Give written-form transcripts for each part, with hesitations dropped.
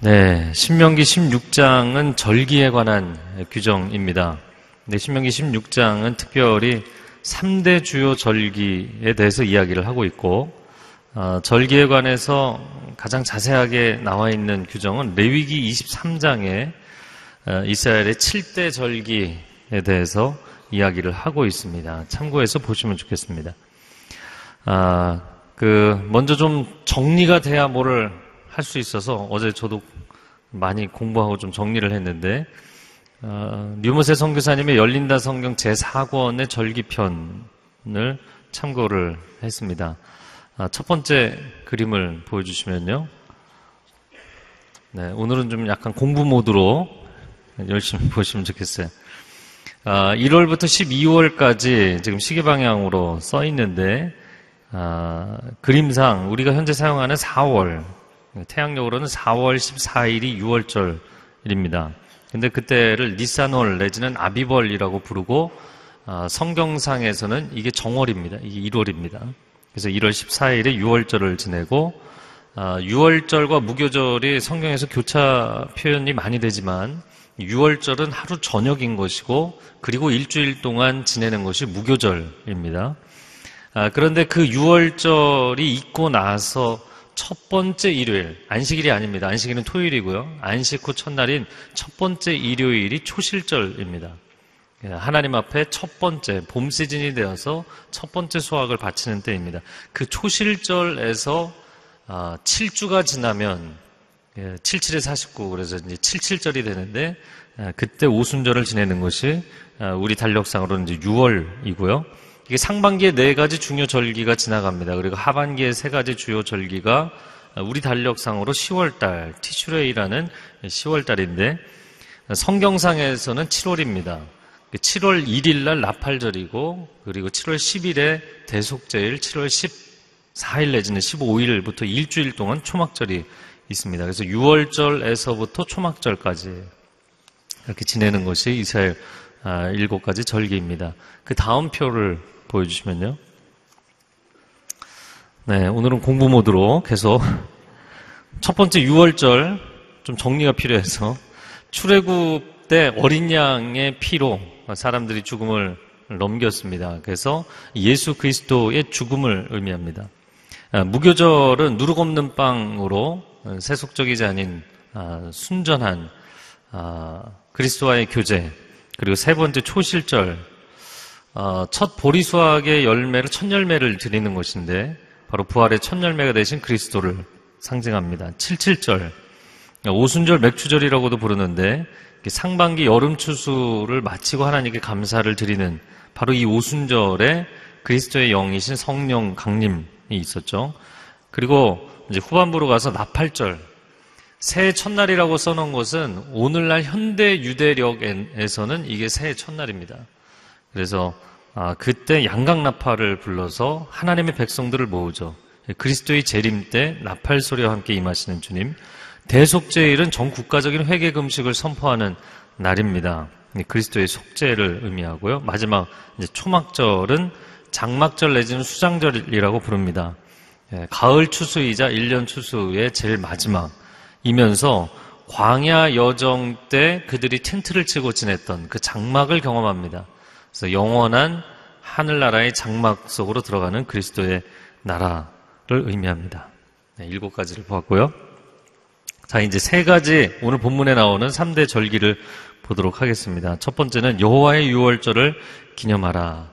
네, 신명기 16장은 절기에 관한 규정입니다. 네, 신명기 16장은 특별히 3대 주요 절기에 대해서 이야기를 하고 있고, 절기에 관해서 가장 자세하게 나와 있는 규정은 레위기 23장에 이스라엘의 7대 절기에 대해서 이야기를 하고 있습니다. 참고해서 보시면 좋겠습니다. 먼저 좀 정리가 돼야 뭐를 할 수 있어서 어제 저도 많이 공부하고 좀 정리를 했는데, 류머세 선교사님의 열린다 성경 제4권의 절기편을 참고를 했습니다. 첫 번째 그림을 보여주시면요. 네, 오늘은 좀 약간 공부 모드로 열심히 보시면 좋겠어요. 1월부터 12월까지 지금 시계 방향으로 써 있는데, 그림상 우리가 현재 사용하는 4월, 태양력으로는 4월 14일이 6월절입니다. 근데 그때를 니산월 내지는 아비벌이라고 부르고, 성경상에서는 이게 정월입니다. 이게 1월입니다. 그래서 1월 14일에 6월절을 지내고, 6월절과 무교절이 성경에서 교차 표현이 많이 되지만 6월절은 하루 저녁인 것이고, 그리고 일주일 동안 지내는 것이 무교절입니다. 그런데 그 6월절이 있고 나서 첫 번째 일요일, 안식일이 아닙니다. 안식일은 토요일이고요. 안식 후 첫날인 첫 번째 일요일이 초실절입니다. 하나님 앞에 첫 번째, 봄 시즌이 되어서 첫 번째 수확을 바치는 때입니다. 그 초실절에서 7주가 지나면 77에 49, 그래서 이제 77절이 되는데, 그때 오순절을 지내는 것이 우리 달력상으로는 이제 6월이고요. 이게 상반기에 4가지 중요 절기가 지나갑니다. 그리고 하반기에 3가지 주요 절기가 우리 달력상으로 10월달, 티슈레이라는 10월달인데, 성경상에서는 7월입니다. 7월 1일 날 나팔절이고, 그리고 7월 10일에 대속제일, 7월 14일 내지는 15일부터 일주일 동안 초막절이 있습니다. 그래서 6월절에서부터 초막절까지 이렇게 지내는 것이 이스라엘 7가지 절기입니다. 그 다음 표를 보여주시면요. 네, 오늘은 공부 모드로 계속 첫 번째 6월절 좀 정리가 필요해서, 출애굽 때 어린 양의 피로 사람들이 죽음을 넘겼습니다. 그래서 예수 그리스도의 죽음을 의미합니다. 무교절은 누룩 없는 빵으로 세속적이지 아닌 순전한 그리스도와의 교제, 그리고 세 번째 초실절, 첫 보리수확의 열매를 첫 열매를 드리는 것인데, 바로 부활의 첫 열매가 되신 그리스도를 상징합니다. 77절, 오순절 맥추절이라고도 부르는데, 상반기 여름 추수를 마치고 하나님께 감사를 드리는 바로 이 오순절에 그리스도의 영이신 성령 강림이 있었죠. 그리고 이제 후반부로 가서 나팔절, 새해 첫날이라고 써놓은 것은 오늘날 현대 유대력에서는 이게 새해 첫날입니다. 그래서 그때 양각나팔을 불러서 하나님의 백성들을 모으죠. 그리스도의 재림 때 나팔 소리와 함께 임하시는 주님. 대속제일은 전 국가적인 회개 금식을 선포하는 날입니다. 그리스도의 속죄를 의미하고요. 마지막 이제 초막절은 장막절 내지는 수장절이라고 부릅니다. 가을 추수이자 1년 추수의 제일 마지막이면서 광야 여정 때 그들이 텐트를 치고 지냈던 그 장막을 경험합니다. 그래서 영원한 하늘나라의 장막 속으로 들어가는 그리스도의 나라를 의미합니다. 네, 7가지를 보았고요. 자, 이제 3가지 오늘 본문에 나오는 3대 절기를 보도록 하겠습니다. 첫 번째는 여호와의 유월절을 기념하라.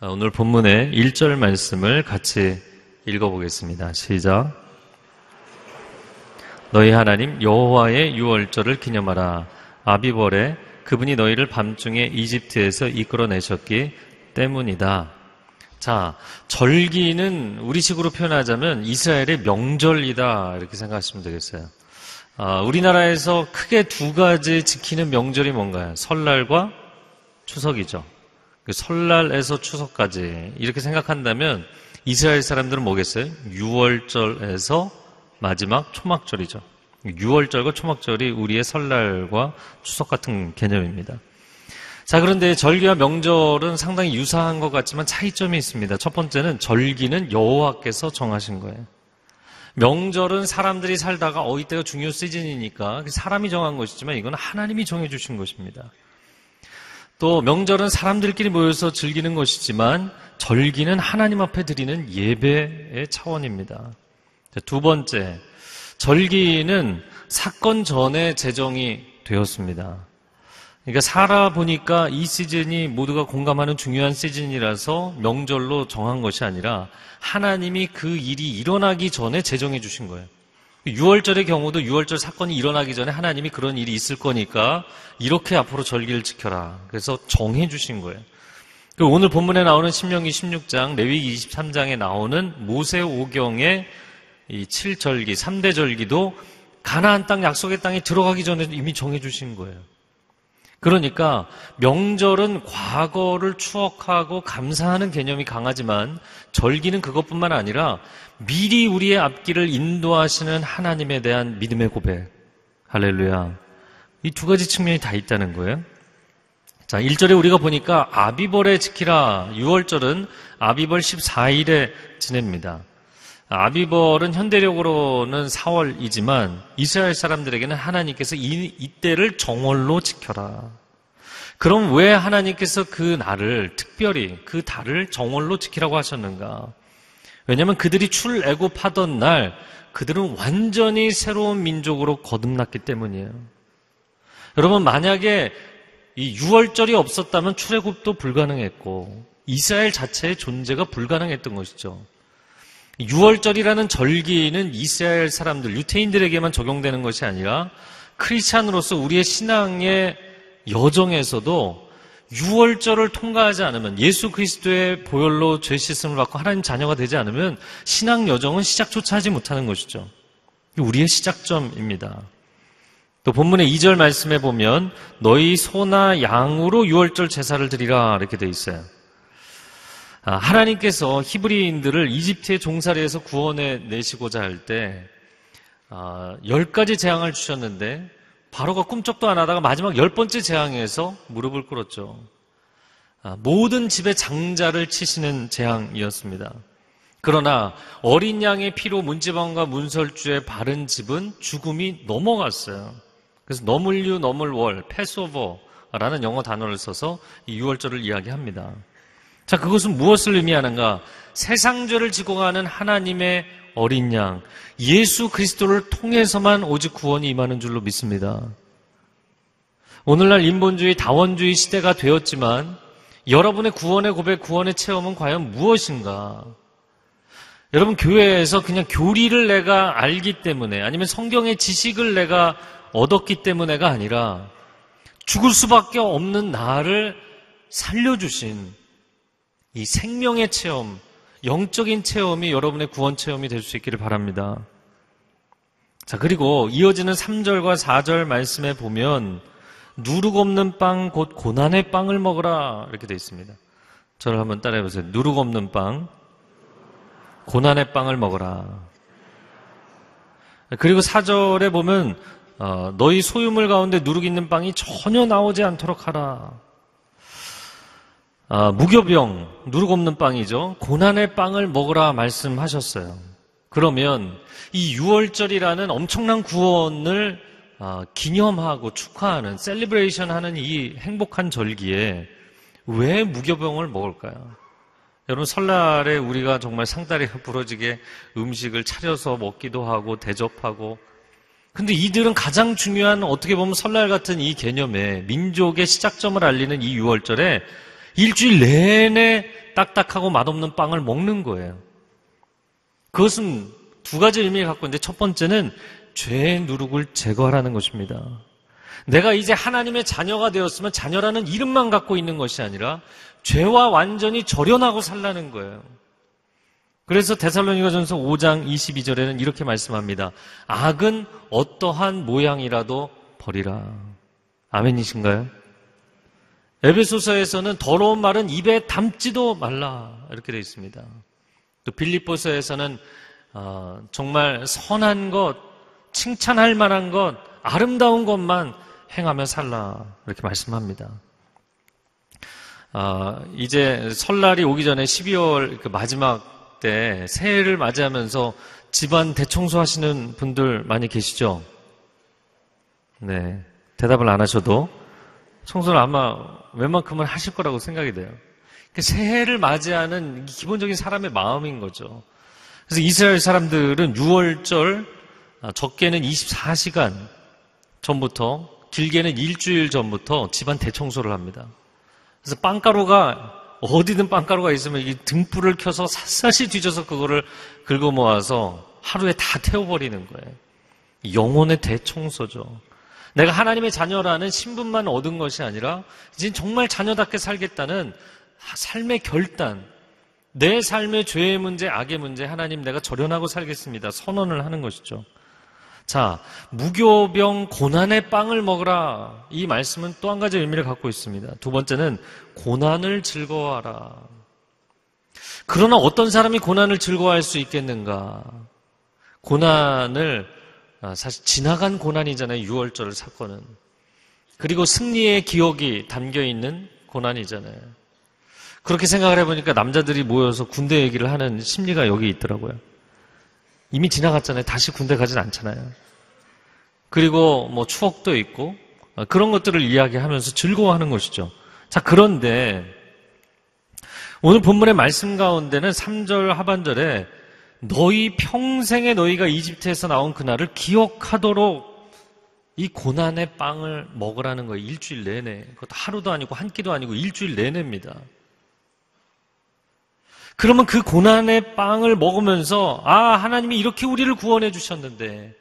오늘 본문의 1절 말씀을 같이 읽어보겠습니다. 시작. 너희 하나님 여호와의 유월절을 기념하라. 아비벌에 그분이 너희를 밤중에 이집트에서 이끌어내셨기 때문이다. 자, 절기는 우리식으로 표현하자면 이스라엘의 명절이다, 이렇게 생각하시면 되겠어요. 우리나라에서 크게 2가지 지키는 명절이 뭔가요? 설날과 추석이죠. 설날에서 추석까지 이렇게 생각한다면 이스라엘 사람들은 뭐겠어요? 6월절에서 마지막 초막절이죠. 6월절과 초막절이 우리의 설날과 추석 같은 개념입니다. 자, 그런데 절기와 명절은 상당히 유사한 것 같지만 차이점이 있습니다. 첫 번째는 절기는 여호와께서 정하신 거예요. 명절은 사람들이 살다가 이때가 중요 시즌이니까 사람이 정한 것이지만 이건 하나님이 정해주신 것입니다. 또 명절은 사람들끼리 모여서 즐기는 것이지만 절기는 하나님 앞에 드리는 예배의 차원입니다. 두 번째, 절기는 사건 전에 제정이 되었습니다. 그러니까 살아보니까 이 시즌이 모두가 공감하는 중요한 시즌이라서 명절로 정한 것이 아니라 하나님이 그 일이 일어나기 전에 제정해 주신 거예요. 6월절의 경우도 6월절 사건이 일어나기 전에 하나님이 그런 일이 있을 거니까 이렇게 앞으로 절기를 지켜라. 그래서 정해 주신 거예요. 그리고 오늘 본문에 나오는 신명기 16장, 레위기 23장에 나오는 모세오경의 이 7절기, 3대 절기도 가나안 땅, 약속의 땅에 들어가기 전에 이미 정해 주신 거예요. 그러니까 명절은 과거를 추억하고 감사하는 개념이 강하지만 절기는 그것뿐만 아니라 미리 우리의 앞길을 인도하시는 하나님에 대한 믿음의 고백. 할렐루야. 이 두 가지 측면이 다 있다는 거예요. 자, 1절에 우리가 보니까 아비벌에 지키라. 6월절은 아비벌 14일에 지냅니다. 아비벌은 현대력으로는 4월이지만 이스라엘 사람들에게는 하나님께서 이때를 정월로 지켜라. 그럼 왜 하나님께서 그 날을 특별히 그 달을 정월로 지키라고 하셨는가? 왜냐하면 그들이 출애굽하던 날 그들은 완전히 새로운 민족으로 거듭났기 때문이에요. 여러분, 만약에 이 6월절이 없었다면 출애굽도 불가능했고 이스라엘 자체의 존재가 불가능했던 것이죠. 6월절이라는 절기는 이스라엘 사람들, 유태인들에게만 적용되는 것이 아니라 크리스찬으로서 우리의 신앙의 여정에서도 6월절을 통과하지 않으면, 예수 그리스도의 보혈로 죄 씻음을 받고 하나님 자녀가 되지 않으면 신앙 여정은 시작조차 하지 못하는 것이죠. 우리의 시작점입니다. 또 본문의 2절 말씀에 보면 너희 소나 양으로 6월절 제사를 드리라 이렇게 돼 있어요. 하나님께서 히브리인들을 이집트의 종살이에서 구원해 내시고자 할 때 10가지 재앙을 주셨는데 바로가 꿈쩍도 안 하다가 마지막 10번째 재앙에서 무릎을 꿇었죠. 모든 집의 장자를 치시는 재앙이었습니다. 그러나 어린 양의 피로 문지방과 문설주에 바른 집은 죽음이 넘어갔어요. 그래서 너물류 너물월, 패스오버라는 영어 단어를 써서 이 6월절을 이야기합니다. 자, 그것은 무엇을 의미하는가? 세상죄를 지고 가는 하나님의 어린 양, 예수 그리스도를 통해서만 오직 구원이 임하는 줄로 믿습니다. 오늘날 인본주의, 다원주의 시대가 되었지만 여러분의 구원의 고백, 구원의 체험은 과연 무엇인가? 여러분, 교회에서 그냥 교리를 내가 알기 때문에 아니면 성경의 지식을 내가 얻었기 때문에가 아니라 죽을 수밖에 없는 나를 살려주신 이 생명의 체험, 영적인 체험이 여러분의 구원 체험이 될 수 있기를 바랍니다. 자, 그리고 이어지는 3절과 4절 말씀에 보면 누룩 없는 빵 곧 고난의 빵을 먹으라 이렇게 되어 있습니다. 저를 한번 따라해 보세요. 누룩 없는 빵, 고난의 빵을 먹으라. 그리고 4절에 보면 너희 소유물 가운데 누룩 있는 빵이 전혀 나오지 않도록 하라. 무교병, 누룩 없는 빵이죠. 고난의 빵을 먹으라 말씀하셨어요. 그러면 이 6월절이라는 엄청난 구원을 기념하고 축하하는, 셀리브레이션 하는 이 행복한 절기에 왜 무교병을 먹을까요? 여러분, 설날에 우리가 정말 상다리가 부러지게 음식을 차려서 먹기도 하고 대접하고, 근데 이들은 가장 중요한, 어떻게 보면 설날 같은 이 개념에 민족의 시작점을 알리는 이 6월절에 일주일 내내 딱딱하고 맛없는 빵을 먹는 거예요. 그것은 두 가지 의미를 갖고 있는데, 첫 번째는 죄의 누룩을 제거하라는 것입니다. 내가 이제 하나님의 자녀가 되었으면 자녀라는 이름만 갖고 있는 것이 아니라 죄와 완전히 절연하고 살라는 거예요. 그래서 데살로니가전서 5장 22절에는 이렇게 말씀합니다. 악은 어떠한 모양이라도 버리라. 아멘이신가요? 에베소서에서는 더러운 말은 입에 담지도 말라 이렇게 되어 있습니다. 또 빌립보서에서는 정말 선한 것, 칭찬할 만한 것, 아름다운 것만 행하며 살라 이렇게 말씀합니다. 이제 설날이 오기 전에 12월 그 마지막 때 새해를 맞이하면서 집안 대청소 하시는 분들 많이 계시죠? 네. 대답을 안 하셔도 청소를 아마 웬만큼은 하실 거라고 생각이 돼요. 새해를 맞이하는 기본적인 사람의 마음인 거죠. 그래서 이스라엘 사람들은 6월절 적게는 24시간 전부터, 길게는 일주일 전부터 집안 대청소를 합니다. 그래서 빵가루가, 어디든 빵가루가 있으면 이 등불을 켜서 샅샅이 뒤져서 그거를 긁어 모아서 하루에 다 태워버리는 거예요. 영혼의 대청소죠. 내가 하나님의 자녀라는 신분만 얻은 것이 아니라 이제 정말 자녀답게 살겠다는 삶의 결단, 내 삶의 죄의 문제, 악의 문제, 하나님 내가 절연하고 살겠습니다. 선언을 하는 것이죠. 자, 무교병 고난의 빵을 먹으라. 이 말씀은 또 한 가지 의미를 갖고 있습니다. 두 번째는 고난을 즐거워하라. 그러나 어떤 사람이 고난을 즐거워할 수 있겠는가? 고난을, 사실 지나간 고난이잖아요. 6월절 사건은. 그리고 승리의 기억이 담겨있는 고난이잖아요. 그렇게 생각을 해보니까 남자들이 모여서 군대 얘기를 하는 심리가 여기 있더라고요. 이미 지나갔잖아요. 다시 군대 가진 않잖아요. 그리고 뭐 추억도 있고 그런 것들을 이야기하면서 즐거워하는 것이죠. 자, 그런데 오늘 본문의 말씀 가운데는 3절 하반절에 너희 평생에 너희가 이집트에서 나온 그날을 기억하도록 이 고난의 빵을 먹으라는 거예요. 일주일 내내. 그것도 하루도 아니고 한 끼도 아니고 일주일 내내입니다. 그러면 그 고난의 빵을 먹으면서 하나님이 이렇게 우리를 구원해 주셨는데,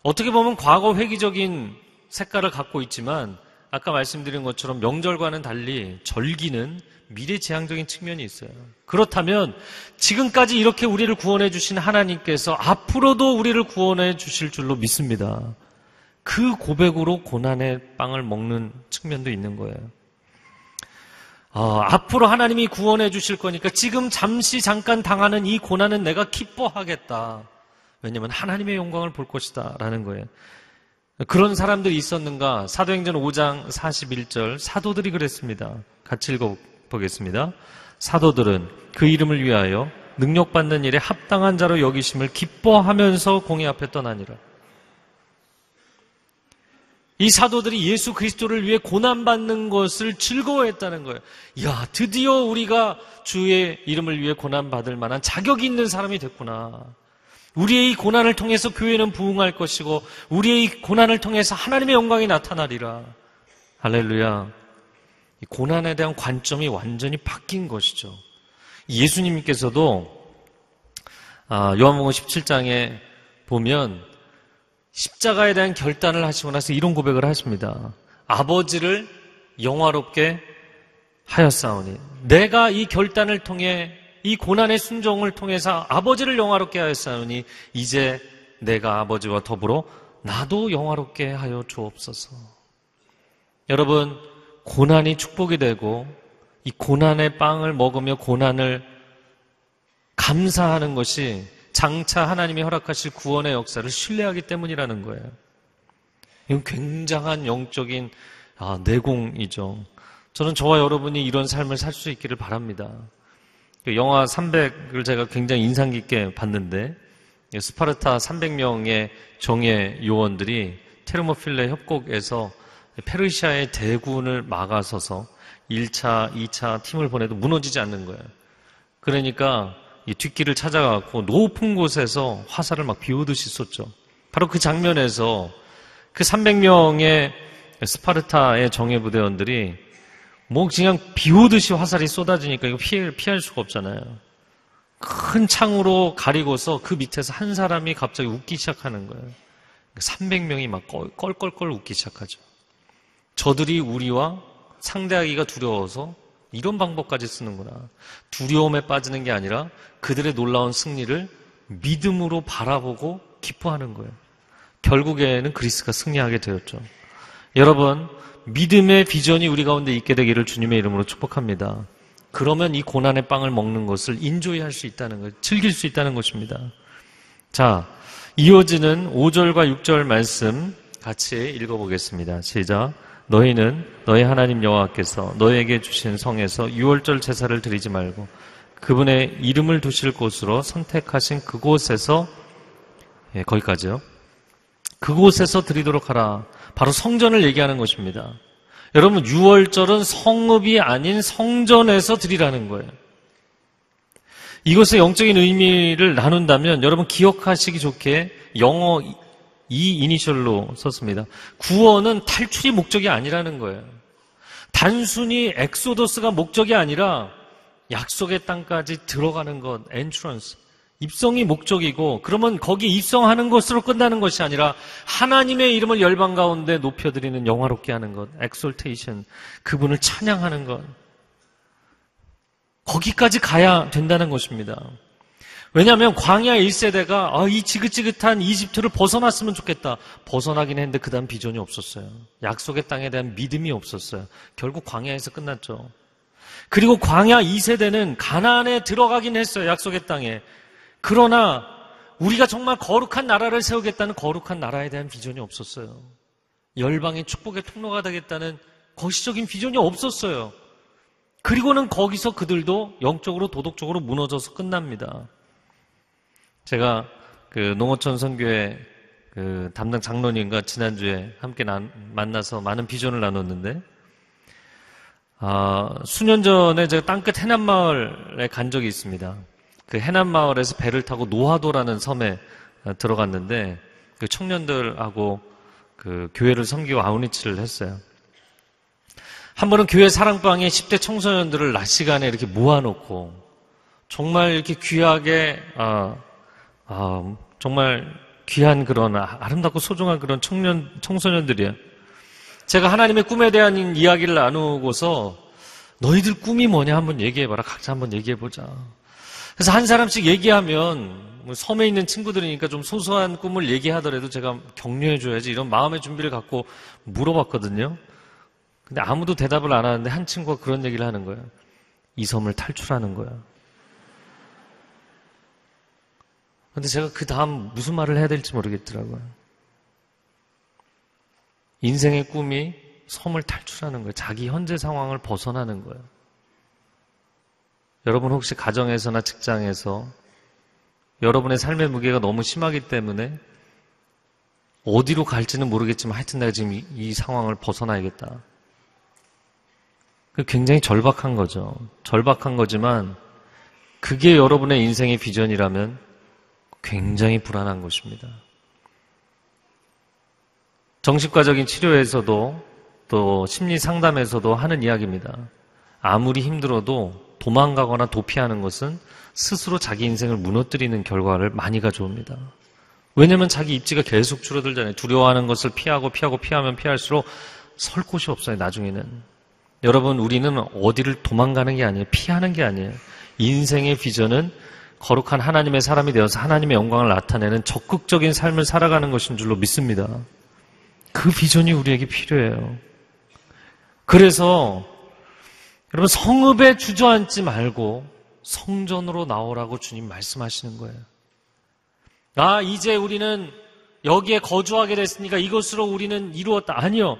어떻게 보면 과거 회기적인 색깔을 갖고 있지만 아까 말씀드린 것처럼 명절과는 달리 절기는 미래지향적인 측면이 있어요. 그렇다면 지금까지 이렇게 우리를 구원해 주신 하나님께서 앞으로도 우리를 구원해 주실 줄로 믿습니다. 그 고백으로 고난의 빵을 먹는 측면도 있는 거예요. 앞으로 하나님이 구원해 주실 거니까 지금 잠깐 당하는 이 고난은 내가 기뻐하겠다. 왜냐하면 하나님의 영광을 볼 것이다 라는 거예요. 그런 사람들이 있었는가? 사도행전 5장 41절 사도들이 그랬습니다. 같이 읽어보겠습니다. 사도들은 그 이름을 위하여 능력받는 일에 합당한 자로 여기심을 기뻐하면서 공회 앞에 떠나니라. 이 사도들이 예수 그리스도를 위해 고난받는 것을 즐거워했다는 거예요. 이야, 드디어 우리가 주의 이름을 위해 고난받을 만한 자격이 있는 사람이 됐구나. 우리의 이 고난을 통해서 교회는 부흥할 것이고 우리의 이 고난을 통해서 하나님의 영광이 나타나리라. 할렐루야. 이 고난에 대한 관점이 완전히 바뀐 것이죠. 예수님께서도 요한복음 17장에 보면 십자가에 대한 결단을 하시고 나서 이런 고백을 하십니다. 아버지를 영화롭게 하였사오니, 내가 이 결단을 통해 이 고난의 순종을 통해서 아버지를 영화롭게 하였사오니 이제 내가 아버지와 더불어 나도 영화롭게 하여 주옵소서. 여러분, 고난이 축복이 되고 이 고난의 빵을 먹으며 고난을 감사하는 것이 장차 하나님이 허락하실 구원의 역사를 신뢰하기 때문이라는 거예요. 이건 굉장한 영적인 내공이죠. 저는 저와 여러분이 이런 삶을 살 수 있기를 바랍니다. 영화 300을 제가 굉장히 인상 깊게 봤는데, 스파르타 300명의 정예 요원들이 테르모필레 협곡에서 페르시아의 대군을 막아서서 1차, 2차 팀을 보내도 무너지지 않는 거예요. 그러니까 이 뒷길을 찾아가고 높은 곳에서 화살을 막 비오듯이 쏟죠. 바로 그 장면에서 그 300명의 스파르타의 정예부대원들이 뭐 그냥 비오듯이 화살이 쏟아지니까 이거 피할 수가 없잖아요. 큰 창으로 가리고서 그 밑에서 한 사람이 갑자기 웃기 시작하는 거예요. 300명이 막 껄껄껄 웃기 시작하죠. 저들이 우리와 상대하기가 두려워서 이런 방법까지 쓰는구나. 두려움에 빠지는 게 아니라 그들의 놀라운 승리를 믿음으로 바라보고 기뻐하는 거예요. 결국에는 그리스가 승리하게 되었죠. 여러분, 믿음의 비전이 우리 가운데 있게 되기를 주님의 이름으로 축복합니다. 그러면 이 고난의 빵을 먹는 것을 인조이할 수 있다는 것, 즐길 수 있다는 것입니다. 자, 이어지는 5절과 6절 말씀 같이 읽어보겠습니다. 시작. 너희는 너희 하나님 여호와께서 너희에게 주신 성에서 유월절 제사를 드리지 말고 그분의 이름을 두실 곳으로 선택하신 그곳에서, 거기까지요. 그곳에서 드리도록 하라. 바로 성전을 얘기하는 것입니다. 여러분, 유월절은 성읍이 아닌 성전에서 드리라는 거예요. 이것의 영적인 의미를 나눈다면 여러분 기억하시기 좋게 영어 이 이니셜로 썼습니다. 구원은 탈출이 목적이 아니라는 거예요. 단순히 엑소더스가 목적이 아니라 약속의 땅까지 들어가는 것, 엔트런스, 입성이 목적이고, 그러면 거기 입성하는 것으로 끝나는 것이 아니라 하나님의 이름을 열방 가운데 높여드리는, 영화롭게 하는 것, 엑솔테이션, 그분을 찬양하는 것, 거기까지 가야 된다는 것입니다. 왜냐하면 광야 1세대가 이 지긋지긋한 이집트를 벗어났으면 좋겠다. 벗어나긴 했는데 그 다음 비전이 없었어요. 약속의 땅에 대한 믿음이 없었어요. 결국 광야에서 끝났죠. 그리고 광야 2세대는 가나안에 들어가긴 했어요. 약속의 땅에. 그러나 우리가 정말 거룩한 나라를 세우겠다는 거룩한 나라에 대한 비전이 없었어요. 열방의 축복의 통로가 되겠다는 거시적인 비전이 없었어요. 그리고는 거기서 그들도 영적으로 도덕적으로 무너져서 끝납니다. 제가 농어촌 선교회 담당 장로님과 지난주에 함께 만나서 많은 비전을 나눴는데, 수년 전에 제가 땅끝 해남마을에 간 적이 있습니다. 그 해남마을에서 배를 타고 노하도라는 섬에 들어갔는데, 그 청년들하고 그 교회를 섬기고 아우니치를 했어요. 한 번은 교회 사랑방에 10대 청소년들을 낮 시간에 이렇게 모아놓고 정말 이렇게 귀하게 정말 귀한 그런 아름답고 소중한 그런 청소년들이에요. 제가 하나님의 꿈에 대한 이야기를 나누고서 너희들 꿈이 뭐냐 한번 얘기해봐라. 각자 한번 얘기해보자. 그래서 한 사람씩 얘기하면 섬에 있는 친구들이니까 좀 소소한 꿈을 얘기하더라도 제가 격려해줘야지 이런 마음의 준비를 갖고 물어봤거든요. 근데 아무도 대답을 안 하는데 한 친구가 그런 얘기를 하는 거예요. 이 섬을 탈출하는 거야. 근데 제가 그 다음 무슨 말을 해야 될지 모르겠더라고요. 인생의 꿈이 섬을 탈출하는 거예요. 자기 현재 상황을 벗어나는 거예요. 여러분 혹시 가정에서나 직장에서 여러분의 삶의 무게가 너무 심하기 때문에 어디로 갈지는 모르겠지만 하여튼 내가 지금 이 상황을 벗어나야겠다. 굉장히 절박한 거죠. 절박한 거지만 그게 여러분의 인생의 비전이라면 굉장히 불안한 것입니다. 정신과적인 치료에서도 또 심리 상담에서도 하는 이야기입니다. 아무리 힘들어도 도망가거나 도피하는 것은 스스로 자기 인생을 무너뜨리는 결과를 많이 가져옵니다. 왜냐하면 자기 입지가 계속 줄어들잖아요. 두려워하는 것을 피하면 피할수록 설 곳이 없어요. 나중에는. 여러분, 우리는 어디를 도망가는 게 아니에요. 피하는 게 아니에요. 인생의 비전은 거룩한 하나님의 사람이 되어서 하나님의 영광을 나타내는 적극적인 삶을 살아가는 것인 줄로 믿습니다. 그 비전이 우리에게 필요해요. 그래서 여러분, 성읍에 주저앉지 말고 성전으로 나오라고 주님 말씀하시는 거예요. 이제 우리는 여기에 거주하게 됐으니까 이것으로 우리는 이루었다. 아니요.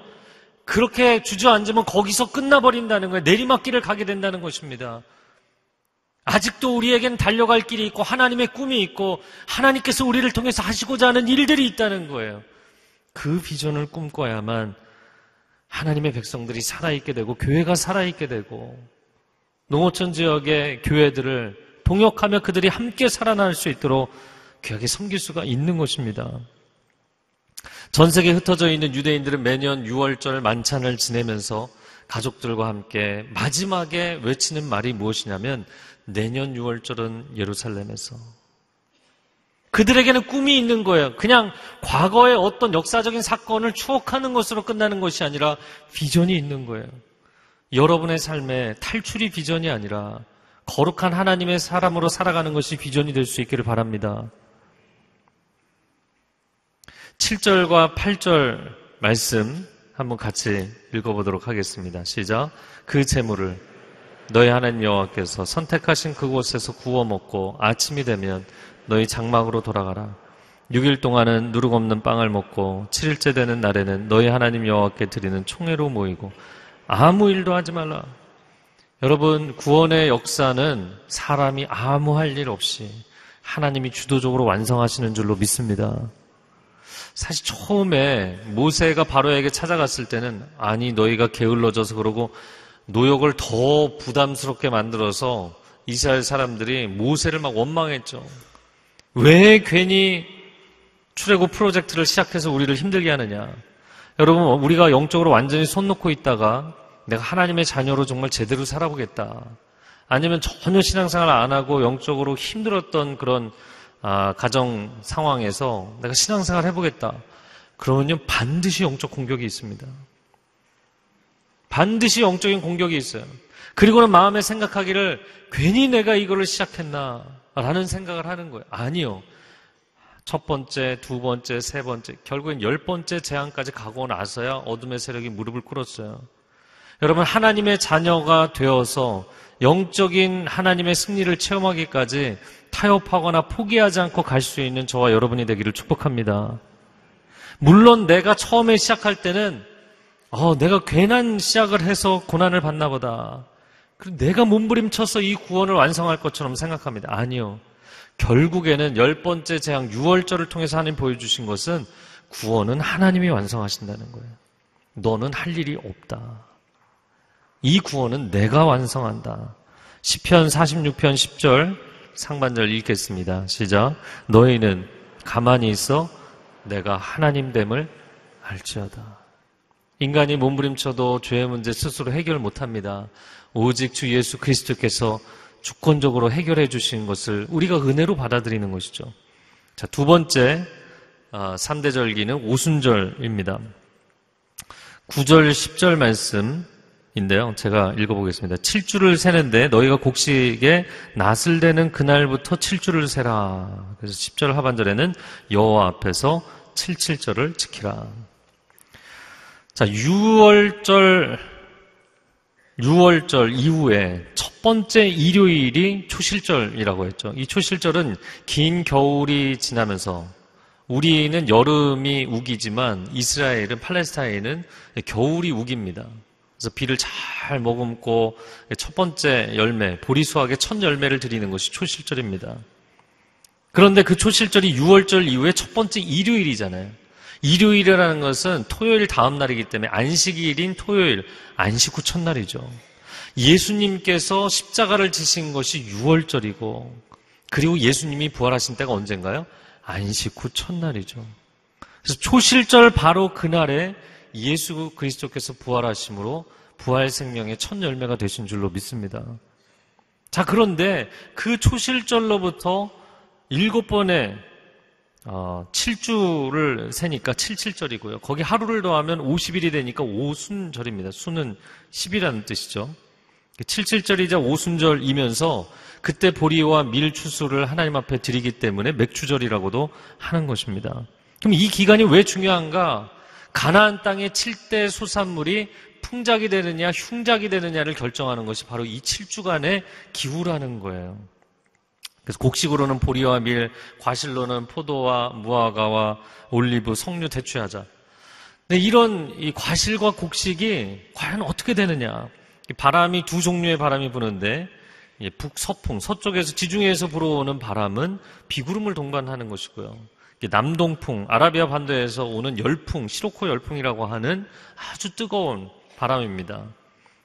그렇게 주저앉으면 거기서 끝나버린다는 거예요. 내리막길을 가게 된다는 것입니다. 아직도 우리에겐 달려갈 길이 있고 하나님의 꿈이 있고 하나님께서 우리를 통해서 하시고자 하는 일들이 있다는 거예요. 그 비전을 꿈꿔야만 하나님의 백성들이 살아있게 되고 교회가 살아있게 되고 농어촌 지역의 교회들을 동역하며 그들이 함께 살아날 수 있도록 귀하게 섬길 수가 있는 것입니다. 전 세계에 흩어져 있는 유대인들은 매년 6월절 만찬을 지내면서 가족들과 함께 마지막에 외치는 말이 무엇이냐면 내년 6월절은 예루살렘에서. 그들에게는 꿈이 있는 거예요. 그냥 과거의 어떤 역사적인 사건을 추억하는 것으로 끝나는 것이 아니라 비전이 있는 거예요. 여러분의 삶에 탈출이 비전이 아니라 거룩한 하나님의 사람으로 살아가는 것이 비전이 될 수 있기를 바랍니다. 7절과 8절 말씀 한번 같이 읽어보도록 하겠습니다. 시작. 그 재물을 너희 하나님 여호와께서 선택하신 그곳에서 구워 먹고 아침이 되면 너희 장막으로 돌아가라. 6일 동안은 누룩 없는 빵을 먹고 7일째 되는 날에는 너희 하나님 여호와께 드리는 총회로 모이고 아무 일도 하지 말라. 여러분, 구원의 역사는 사람이 아무 할 일 없이 하나님이 주도적으로 완성하시는 줄로 믿습니다. 사실 처음에 모세가 바로에게 찾아갔을 때는 아니 너희가 게을러져서 그러고 노역을 더 부담스럽게 만들어서 이스라엘 사람들이 모세를 막 원망했죠. 왜 괜히 출애굽 프로젝트를 시작해서 우리를 힘들게 하느냐. 여러분, 우리가 영적으로 완전히 손 놓고 있다가 내가 하나님의 자녀로 정말 제대로 살아보겠다. 아니면 전혀 신앙생활 안 하고 영적으로 힘들었던 그런 가정 상황에서 내가 신앙생활 해보겠다. 그러면요, 반드시 영적 공격이 있습니다. 반드시 영적인 공격이 있어요. 그리고는 마음에 생각하기를 괜히 내가 이거를 시작했나 라는 생각을 하는 거예요. 아니요. 첫 번째, 두 번째, 세 번째, 결국엔 10번째 재앙까지 가고 나서야 어둠의 세력이 무릎을 꿇었어요. 여러분, 하나님의 자녀가 되어서 영적인 하나님의 승리를 체험하기까지 타협하거나 포기하지 않고 갈 수 있는 저와 여러분이 되기를 축복합니다. 물론 내가 처음에 시작할 때는 내가 괜한 시작을 해서 고난을 받나 보다. 그리고 내가 몸부림쳐서 이 구원을 완성할 것처럼 생각합니다. 아니요. 결국에는 10번째 재앙 6월절을 통해서 하나님 보여주신 것은 구원은 하나님이 완성하신다는 거예요. 너는 할 일이 없다. 이 구원은 내가 완성한다. 시편 46편 10절 상반절 읽겠습니다. 시작. 너희는 가만히 있어 내가 하나님됨을 알지어다. 인간이 몸부림쳐도 죄의 문제 스스로 해결 못합니다. 오직 주 예수 그리스도께서 주권적으로 해결해 주신 것을 우리가 은혜로 받아들이는 것이죠. 자, 두 번째 3대 절기는 오순절입니다. 9절 10절 말씀인데요. 제가 읽어보겠습니다. 7주를 세는데 너희가 곡식에 낫을 대는 그날부터 7주를 세라. 그래서 10절 하반절에는 여호와 앞에서 77절을 지키라. 자, 6월절 이후에 첫 번째 일요일이 초실절이라고 했죠. 이 초실절은 긴 겨울이 지나면서 우리는 여름이 우기지만 이스라엘은 팔레스타인은 겨울이 우기입니다. 그래서 비를 잘 머금고 첫 번째 열매, 보리수학의 첫 열매를 드리는 것이 초실절입니다. 그런데 그 초실절이 6월절 이후에 첫 번째 일요일이잖아요. 일요일이라는 것은 토요일 다음 날이기 때문에 안식일인 토요일, 안식 후 첫날이죠. 예수님께서 십자가를 지신 것이 6월절이고 그리고 예수님이 부활하신 때가 언젠가요? 안식 후 첫날이죠. 그래서 초실절 바로 그날에 예수 그리스도께서 부활하심으로 부활 생명의 첫 열매가 되신 줄로 믿습니다. 자, 그런데 그 초실절로부터 7번의 7주를 세니까 77절이고요. 거기 하루를 더하면 50일이 되니까 오순절입니다. 수는 10이라는 뜻이죠. 77절이자 오순절이면서 그때 보리와 밀 추수를 하나님 앞에 드리기 때문에 맥추절이라고도 하는 것입니다. 그럼 이 기간이 왜 중요한가? 가나안 땅의 7대 소산물이 풍작이 되느냐 흉작이 되느냐를 결정하는 것이 바로 이 7주간의 기후라는 거예요. 그래서 곡식으로는 보리와 밀, 과실로는 포도와 무화과와 올리브, 석류 대추하자. 근데 이런 이 과실과 곡식이 과연 어떻게 되느냐? 바람이 두 종류의 바람이 부는데 북서풍, 서쪽에서 지중해에서 불어오는 바람은 비구름을 동반하는 것이고요. 남동풍, 아라비아 반도에서 오는 열풍, 시로코 열풍이라고 하는 아주 뜨거운 바람입니다.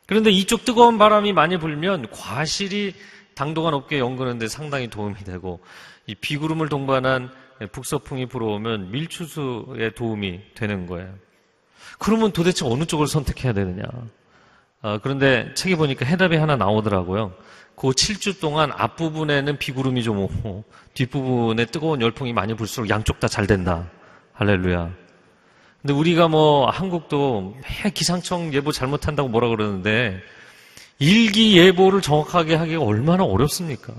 그런데 이쪽 뜨거운 바람이 많이 불면 과실이 당도가 높게 연그는 데 상당히 도움이 되고 이 비구름을 동반한 북서풍이 불어오면 밀추수에 도움이 되는 거예요. 그러면 도대체 어느 쪽을 선택해야 되느냐? 그런데 책에 보니까 해답이 하나 나오더라고요. 그 7주 동안 앞부분에는 비구름이 좀 오고 뒷부분에 뜨거운 열풍이 많이 불수록 양쪽 다 잘 된다. 할렐루야. 근데 우리가 한국도 매 기상청 예보 잘못한다고 뭐라 그러는데 일기예보를 정확하게 하기가 얼마나 어렵습니까?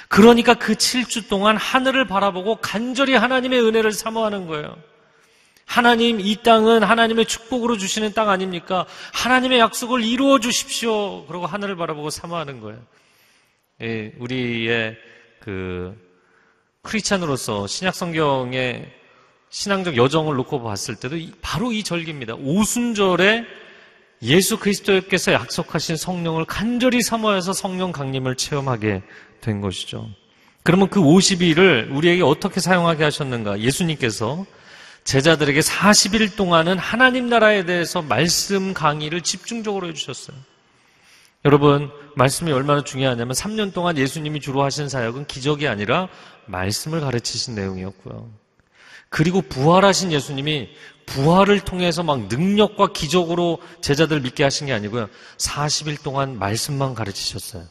그러니까 그 7주 동안 하늘을 바라보고 간절히 하나님의 은혜를 사모하는 거예요. 하나님, 이 땅은 하나님의 축복으로 주시는 땅 아닙니까? 하나님의 약속을 이루어 주십시오. 그러고 하늘을 바라보고 사모하는 거예요. 우리의 크리스찬으로서 신약 성경의 신앙적 여정을 놓고 봤을 때도 바로 이 절기입니다. 오순절에 예수 그리스도께서 약속하신 성령을 간절히 사모해서 성령 강림을 체험하게 된 것이죠. 그러면 그 50일을 우리에게 어떻게 사용하게 하셨는가? 예수님께서 제자들에게 40일 동안은 하나님 나라에 대해서 말씀 강의를 집중적으로 해주셨어요. 여러분, 말씀이 얼마나 중요하냐면 3년 동안 예수님이 주로 하신 사역은 기적이 아니라 말씀을 가르치신 내용이었고요. 그리고 부활하신 예수님이 부활을 통해서 막 능력과 기적으로 제자들 믿게 하신 게 아니고요. 40일 동안 말씀만 가르치셨어요.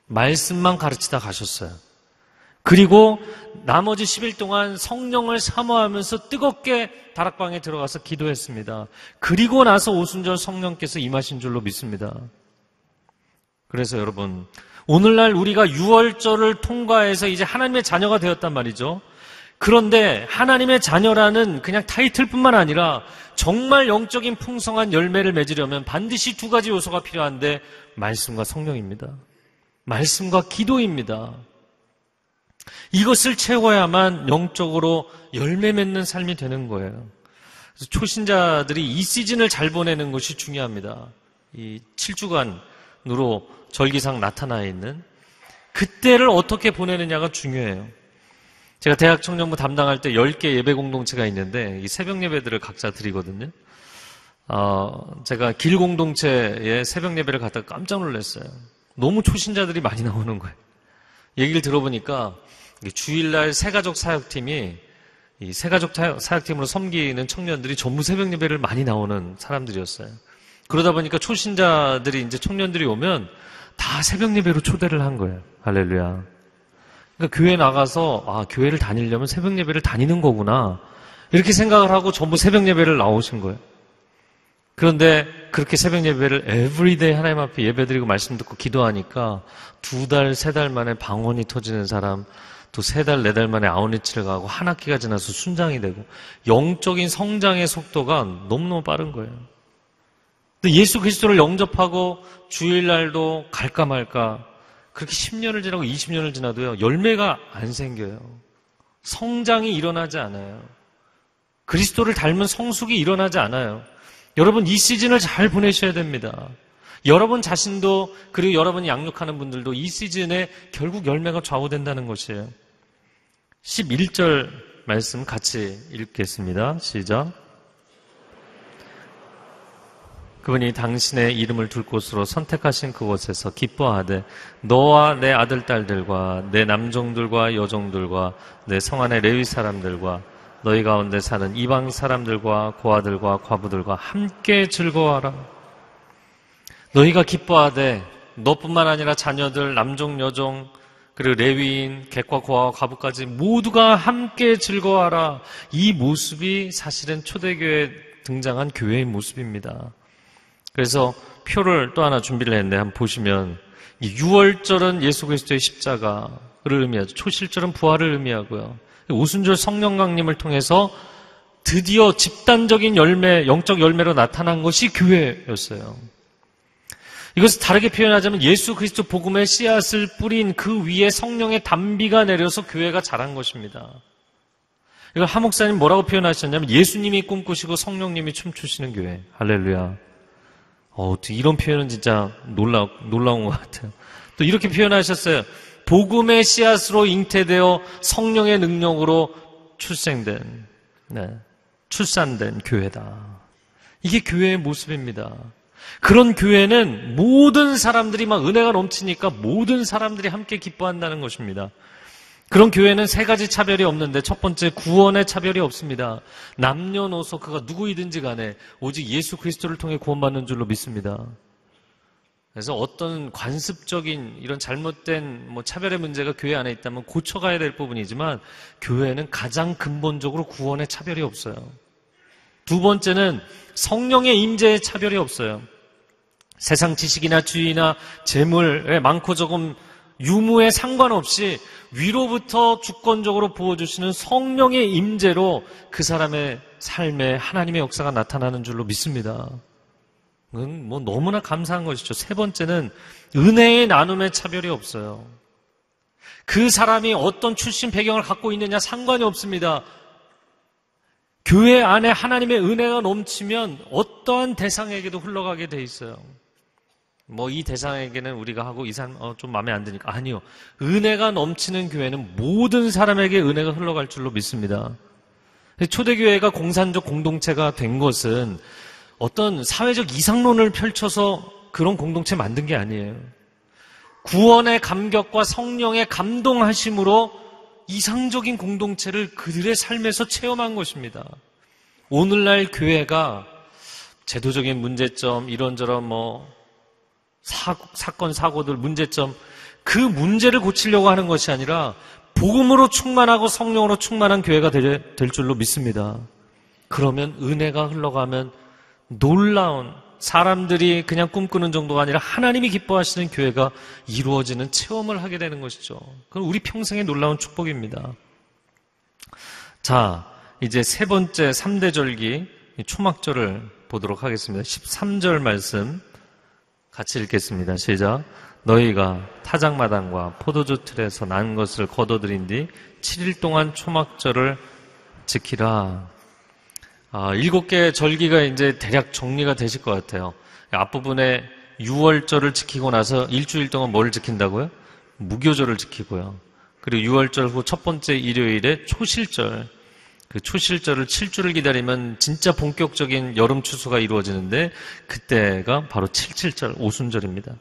말씀만 가르치다 가셨어요. 그리고 나머지 10일 동안 성령을 사모하면서 뜨겁게 다락방에 들어가서 기도했습니다. 그리고 나서 오순절 성령께서 임하신 줄로 믿습니다. 그래서 여러분, 오늘날 우리가 유월절을 통과해서 이제 하나님의 자녀가 되었단 말이죠. 그런데 하나님의 자녀라는 그냥 타이틀뿐만 아니라 정말 영적인 풍성한 열매를 맺으려면 반드시 두 가지 요소가 필요한데 말씀과 성령입니다. 말씀과 기도입니다. 이것을 채워야만 영적으로 열매 맺는 삶이 되는 거예요. 그래서 초신자들이 이 시즌을 잘 보내는 것이 중요합니다. 이 7주간으로 절기상 나타나 있는 그때를 어떻게 보내느냐가 중요해요. 제가 대학 청년부 담당할 때 10개 예배 공동체가 있는데 이 새벽 예배들을 각자 드리거든요. 제가 길 공동체에 새벽 예배를 갔다가 깜짝 놀랐어요. 너무 초신자들이 많이 나오는 거예요. 얘기를 들어보니까 주일날 새가족 사역팀이 이 새가족 사역팀으로 섬기는 청년들이 전부 새벽 예배를 많이 나오는 사람들이었어요. 그러다 보니까 초신자들이 이제 청년들이 오면 다 새벽 예배로 초대를 한 거예요. 할렐루야. 그러니까 교회 나가서 교회를 다니려면 새벽 예배를 다니는 거구나 이렇게 생각을 하고 전부 새벽 예배를 나오신 거예요. 그런데 그렇게 새벽 예배를 에브리데이 하나님 앞에 예배드리고 말씀 듣고 기도하니까 2달, 3달 만에 방언이 터지는 사람, 또 3달, 4달 만에 아웃리치를 가고 한 학기가 지나서 순장이 되고 영적인 성장의 속도가 너무너무 빠른 거예요. 근데 예수 그리스도를 영접하고 주일날도 갈까 말까 그렇게 10년을 지나고 20년을 지나도요 열매가 안 생겨요. 성장이 일어나지 않아요. 그리스도를 닮은 성숙이 일어나지 않아요. 여러분 이 시즌을 잘 보내셔야 됩니다. 여러분 자신도 그리고 여러분이 양육하는 분들도 이 시즌에 결국 열매가 좌우된다는 것이에요. 11절 말씀 같이 읽겠습니다. 시작. 그분이 당신의 이름을 둘 곳으로 선택하신 그곳에서 기뻐하되 너와 내 아들, 딸들과 내 남종들과 여종들과 내 성 안의 레위 사람들과 너희 가운데 사는 이방 사람들과 고아들과 과부들과 함께 즐거워하라. 너희가 기뻐하되 너뿐만 아니라 자녀들, 남종, 여종, 그리고 레위인, 객과 고아와 과부까지 모두가 함께 즐거워하라. 이 모습이 사실은 초대교회에 등장한 교회의 모습입니다. 그래서 표를 또 하나 준비를 했는데 한번 보시면 이 6월절은 예수 그리스도의 십자가를 의미하죠. 초실절은 부활을 의미하고요. 오순절 성령 강림을 통해서 드디어 집단적인 열매, 영적 열매로 나타난 것이 교회였어요. 이것을 다르게 표현하자면 예수 그리스도 복음의 씨앗을 뿌린 그 위에 성령의 단비가 내려서 교회가 자란 것입니다. 이걸 하 목사님 뭐라고 표현하셨냐면 예수님이 꿈꾸시고 성령님이 춤추시는 교회. 할렐루야. 이런 표현은 진짜 놀라운 것 같아요. 또 이렇게 표현하셨어요. 복음의 씨앗으로 잉태되어 성령의 능력으로 출산된 교회다. 이게 교회의 모습입니다. 그런 교회는 모든 사람들이 막 은혜가 넘치니까 모든 사람들이 함께 기뻐한다는 것입니다. 그런 교회는 3가지 차별이 없는데 첫 번째 구원의 차별이 없습니다. 남녀노소 그가 누구이든지 간에 오직 예수 그리스도를 통해 구원받는 줄로 믿습니다. 그래서 어떤 관습적인 이런 잘못된 차별의 문제가 교회 안에 있다면 고쳐가야 될 부분이지만 교회는 가장 근본적으로 구원의 차별이 없어요. 두 번째는 성령의 임재의 차별이 없어요. 세상 지식이나 지위나 재물에 많고 적음 유무에 상관없이 위로부터 주권적으로 부어주시는 성령의 임재로 그 사람의 삶에 하나님의 역사가 나타나는 줄로 믿습니다. 그건 너무나 감사한 것이죠. 세 번째는 은혜의 나눔의 차별이 없어요. 그 사람이 어떤 출신 배경을 갖고 있느냐 상관이 없습니다. 교회 안에 하나님의 은혜가 넘치면 어떠한 대상에게도 흘러가게 돼 있어요. 뭐 이 대상에게는 우리가 하고 이 사람 좀 마음에 안 드니까 아니요. 은혜가 넘치는 교회는 모든 사람에게 은혜가 흘러갈 줄로 믿습니다. 초대교회가 공산적 공동체가 된 것은 어떤 사회적 이상론을 펼쳐서 그런 공동체 만든 게 아니에요. 구원의 감격과 성령의 감동하심으로 이상적인 공동체를 그들의 삶에서 체험한 것입니다. 오늘날 교회가 제도적인 문제점, 이런저런 사건, 사고들, 문제점, 그 문제를 고치려고 하는 것이 아니라 복음으로 충만하고 성령으로 충만한 교회가 될 줄로 믿습니다. 그러면 은혜가 흘러가면 놀라운, 사람들이 그냥 꿈꾸는 정도가 아니라 하나님이 기뻐하시는 교회가 이루어지는 체험을 하게 되는 것이죠. 그건 우리 평생의 놀라운 축복입니다. 자, 이제 세 번째 3대 절기 초막절을 보도록 하겠습니다. 13절 말씀 같이 읽겠습니다. 시작. 너희가 타작마당과 포도주 틀에서 난 것을 거둬들인 뒤 7일 동안 초막절을 지키라. 7개의 절기가 이제 대략 정리가 되실 것 같아요. 앞부분에 6월절을 지키고 나서 일주일 동안 뭘 지킨다고요? 무교절을 지키고요. 그리고 6월절 후 첫 번째 일요일에 초실절, 그 초실절을 7주를 기다리면 진짜 본격적인 여름 추수가 이루어지는데 그때가 바로 7.7절 오순절입니다.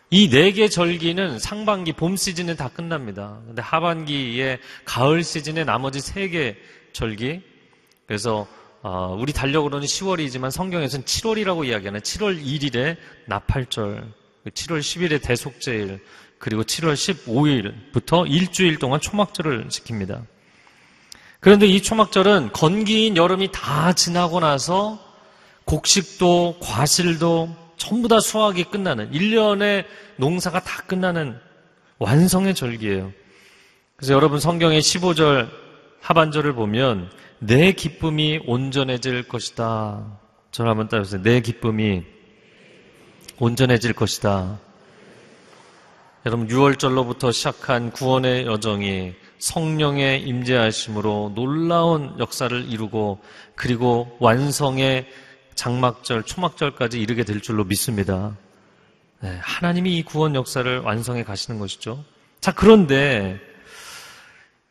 이 4개 절기는 상반기 봄 시즌에 다 끝납니다. 근데 하반기에 가을 시즌에 나머지 3개 절기, 그래서 우리 달력으로는 10월이지만 성경에서는 7월이라고 이야기하는 7월 1일에 나팔절, 7월 10일에 대속제일, 그리고 7월 15일부터 일주일 동안 초막절을 지킵니다. 그런데 이 초막절은 건기인 여름이 다 지나고 나서 곡식도 과실도 전부 다 수확이 끝나는, 1년의 농사가 다 끝나는 완성의 절기예요. 그래서 여러분 성경의 15절 하반절을 보면 내 기쁨이 온전해질 것이다. 저를 한번 따라해보세요. 내 기쁨이 온전해질 것이다. 여러분 6월절로부터 시작한 구원의 여정이 성령의 임재하심으로 놀라운 역사를 이루고 그리고 완성의 장막절, 초막절까지 이르게 될 줄로 믿습니다. 네, 하나님이 이 구원 역사를 완성해 가시는 것이죠. 자, 그런데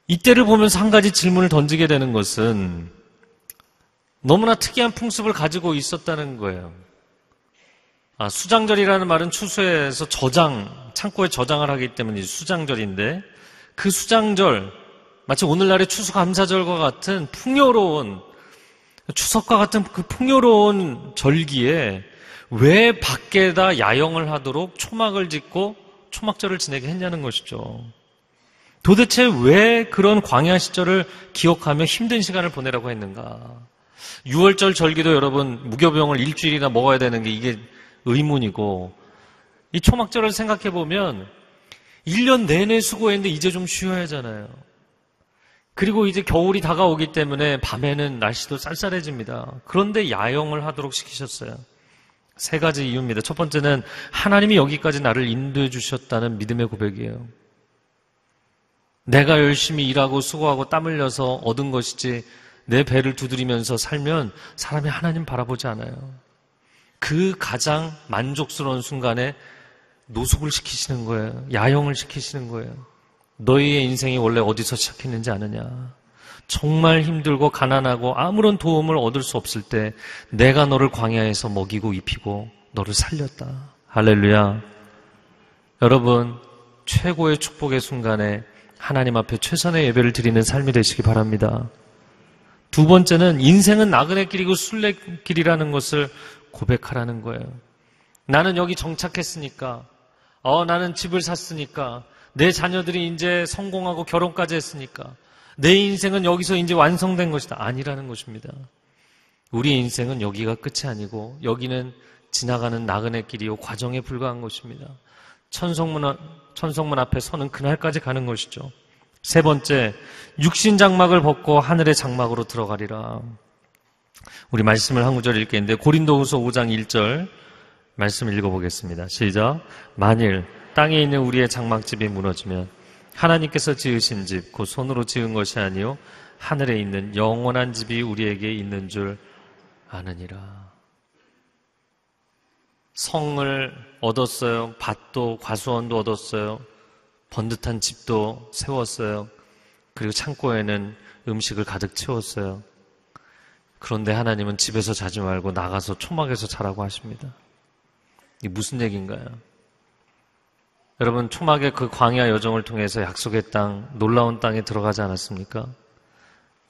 이때를 보면서 한 가지 질문을 던지게 되는 것은 너무나 특이한 풍습을 가지고 있었다는 거예요. 수장절이라는 말은 추수해서 창고에 저장을 하기 때문에 수장절인데 그 수장절, 마치 오늘날의 추수감사절과 같은 풍요로운, 추석과 같은 그 풍요로운 절기에 왜 밖에다 야영을 하도록 초막을 짓고 초막절을 지내게 했냐는 것이죠. 도대체 왜 그런 광야 시절을 기억하며 힘든 시간을 보내라고 했는가? 6월절 절기도 여러분 무교병을 일주일이나 먹어야 되는 게 이게 의문이고, 이 초막절을 생각해 보면 1년 내내 수고했는데 이제 좀 쉬어야 하잖아요. 그리고 이제 겨울이 다가오기 때문에 밤에는 날씨도 쌀쌀해집니다. 그런데 야영을 하도록 시키셨어요. 3가지 이유입니다. 첫 번째는 하나님이 여기까지 나를 인도해 주셨다는 믿음의 고백이에요. 내가 열심히 일하고 수고하고 땀 흘려서 얻은 것이지 내 배를 두드리면서 살면 사람이 하나님 바라보지 않아요. 그 가장 만족스러운 순간에 노숙을 시키시는 거예요. 야영을 시키시는 거예요. 너희의 인생이 원래 어디서 시작했는지 아느냐? 정말 힘들고 가난하고 아무런 도움을 얻을 수 없을 때 내가 너를 광야에서 먹이고 입히고 너를 살렸다. 할렐루야. 여러분, 최고의 축복의 순간에 하나님 앞에 최선의 예배를 드리는 삶이 되시기 바랍니다. 두 번째는 인생은 나그네길이고 순례길이라는 것을 고백하라는 거예요. 나는 여기 정착했으니까, 나는 집을 샀으니까, 내 자녀들이 이제 성공하고 결혼까지 했으니까 내 인생은 여기서 이제 완성된 것이다. 아니라는 것입니다. 우리 인생은 여기가 끝이 아니고 여기는 지나가는 나그네길이요 과정에 불과한 것입니다. 천성문 앞에 서는 그날까지 가는 것이죠. 세 번째, 육신 장막을 벗고 하늘의 장막으로 들어가리라. 우리 말씀을 한 구절 읽겠는데 고린도후서 5장 1절 말씀 읽어보겠습니다. 시작. 만일 땅에 있는 우리의 장막집이 무너지면 하나님께서 지으신 집, 곧 손으로 지은 것이 아니요 하늘에 있는 영원한 집이 우리에게 있는 줄 아느니라. 성을 얻었어요. 밭도 과수원도 얻었어요. 번듯한 집도 세웠어요. 그리고 창고에는 음식을 가득 채웠어요. 그런데 하나님은 집에서 자지 말고 나가서 초막에서 자라고 하십니다. 이게 무슨 얘기인가요? 여러분, 초막의 그 광야 여정을 통해서 약속의 땅, 놀라운 땅에 들어가지 않았습니까?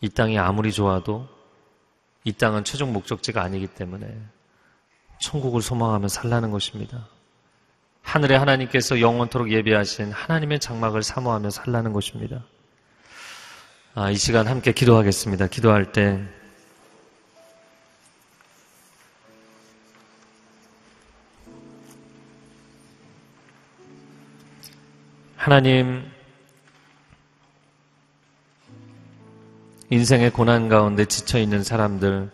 이 땅이 아무리 좋아도 이 땅은 최종 목적지가 아니기 때문에 천국을 소망하며 살라는 것입니다. 하늘의 하나님께서 영원토록 예비하신 하나님의 장막을 사모하며 살라는 것입니다. 이 시간 함께 기도하겠습니다. 기도할 때 하나님, 인생의 고난 가운데 지쳐있는 사람들,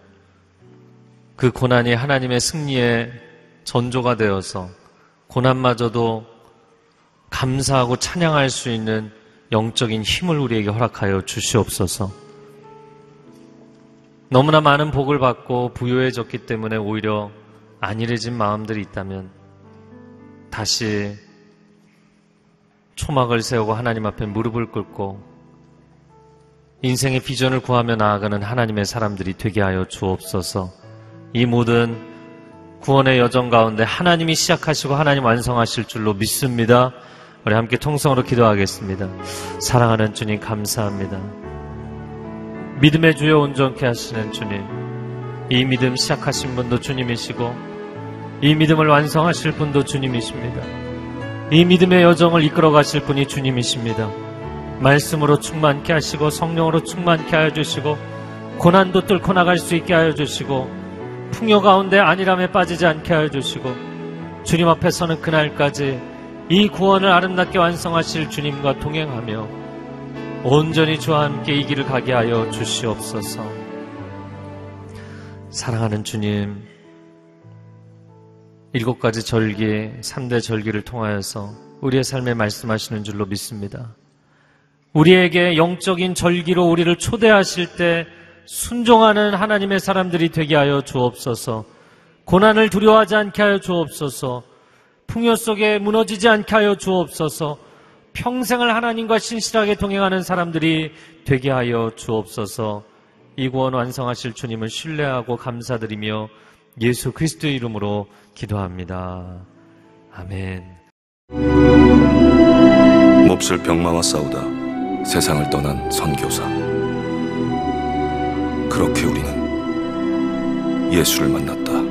그 고난이 하나님의 승리의 전조가 되어서 고난마저도 감사하고 찬양할 수 있는 영적인 힘을 우리에게 허락하여 주시옵소서. 너무나 많은 복을 받고 부유해졌기 때문에 오히려 안일해진 마음들이 있다면 다시 초막을 세우고 하나님 앞에 무릎을 꿇고 인생의 비전을 구하며 나아가는 하나님의 사람들이 되게 하여 주옵소서. 이 모든 구원의 여정 가운데 하나님이 시작하시고 하나님 완성하실 줄로 믿습니다. 우리 함께 통성으로 기도하겠습니다. 사랑하는 주님, 감사합니다. 믿음의 주여 온전케 하시는 주님, 이 믿음 시작하신 분도 주님이시고 이 믿음을 완성하실 분도 주님이십니다. 이 믿음의 여정을 이끌어 가실 분이 주님이십니다. 말씀으로 충만케 하시고 성령으로 충만케 하여 주시고 고난도 뚫고 나갈 수 있게 하여 주시고 풍요 가운데 안일함에 빠지지 않게 하여 주시고 주님 앞에 서는 그날까지 이 구원을 아름답게 완성하실 주님과 동행하며 온전히 주와 함께 이 길을 가게 하여 주시옵소서. 사랑하는 주님, 7가지 절기, 3대 절기를 통하여서 우리의 삶에 말씀하시는 줄로 믿습니다. 우리에게 영적인 절기로 우리를 초대하실 때 순종하는 하나님의 사람들이 되게 하여 주옵소서. 고난을 두려워하지 않게 하여 주옵소서. 풍요 속에 무너지지 않게 하여 주옵소서. 평생을 하나님과 신실하게 동행하는 사람들이 되게 하여 주옵소서. 이 구원 완성하실 주님을 신뢰하고 감사드리며 예수 그리스도의 이름으로 기도합니다. 아멘. 몹쓸 병마와 싸우다 세상을 떠난 선교사. 그렇게 우리는 예수를 만났다.